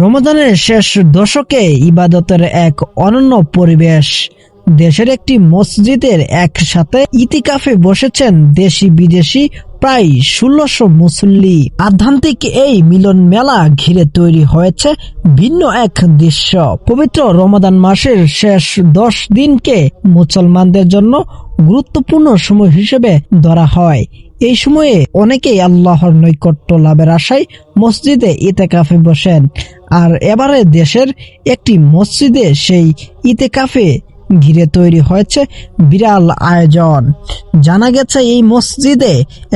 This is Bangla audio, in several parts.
রমাদানের শেষ দশকে ইবাদতের এক অনন্য পরিবেশ। দেশের একটি মসজিদের একসাথে ইতিকাফে বসেছেন দেশি বিদেশি প্রায় ১৬০০ মুসল্লি। আধ্যাত্মিক এই মিলন মেলা ঘিরে তৈরি হয়েছে ভিন্ন এক দৃশ্য। পবিত্র রমাদান মাসের শেষ ১০ দিনকে মুসলমানদের জন্য গুরুত্বপূর্ণ সময় হিসেবে ধরা হয়। এই সময়ে অনেকেই আল্লাহর নৈকট্য লাভের আশায় মসজিদে ইতিকাফে বসেন। আর এবারে দেশের একটি মসজিদে সেই ইতিকাফে ঘিরে তৈরি হয়েছে বিরাল আয়োজন। জানা গেছে এই মসজিদে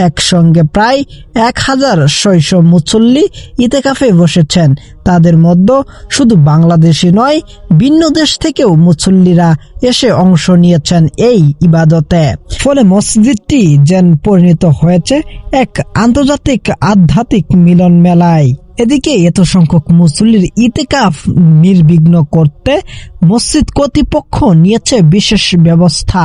একসঙ্গে প্রায় ১৬০০ মুসল্লি ইতিকাফে বসেছেন। তাদের মধ্যে শুধু বাংলাদেশি নয়, ভিন্ন দেশ থেকেও মুসল্লিরা এসে অংশ নিয়েছেন এই ইবাদতে। ফলে মসজিদটি যেন পরিণত হয়েছে এক আন্তর্জাতিক আধ্যাত্মিক মিলন মেলায়। এদিকে এত সংখ্যক মুসল্লির ইতিকাফ নির্বিঘ্ন করতে মসজিদ কর্তৃপক্ষ নিয়েছে বিশেষ ব্যবস্থা।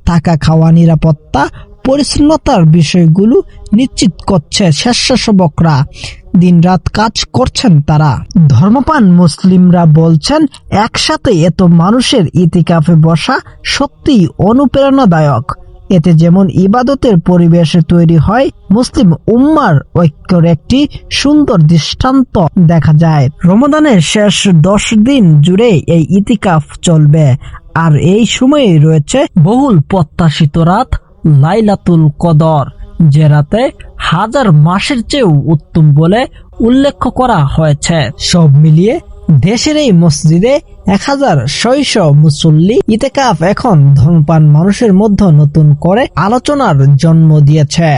থাকা, খাওয়া, নিরাপত্তা, পরিচ্ছন্নতার বিষয়গুলো নিশ্চিত করছে স্বেচ্ছাসেবকরা। দিনরাত কাজ করছেন তারা। ধর্মপ্রাণ মুসলিমরা বলছেন, একসাথে এত মানুষের ইতিকাফে বসা সত্যিই অনুপ্রেরণাদায়ক। এতে যেমন ইবাদতের পরিবেশে তৈরি হয়, মুসলিম উম্মার ঐক্যের একটি সুন্দর দৃষ্টান্ত দেখা যায়। রমাদানের শেষ ১০ দিন জুড়ে এই ইতিকাফ চলবে। আর এই সময়ে রয়েছে বহুল প্রত্যাশিত রাত লাইলাতুল কদর, যে রাতে হাজার মাসের চেয়েও উত্তম বলে উল্লেখ করা হয়েছে। সব মিলিয়ে দেশের এই মসজিদে ১৬০০ মুসল্লি ইতিকাফ এখন ধর্মপ্রাণ মানুষের মধ্যে নতুন করে আলোচনার জন্ম দিয়েছে।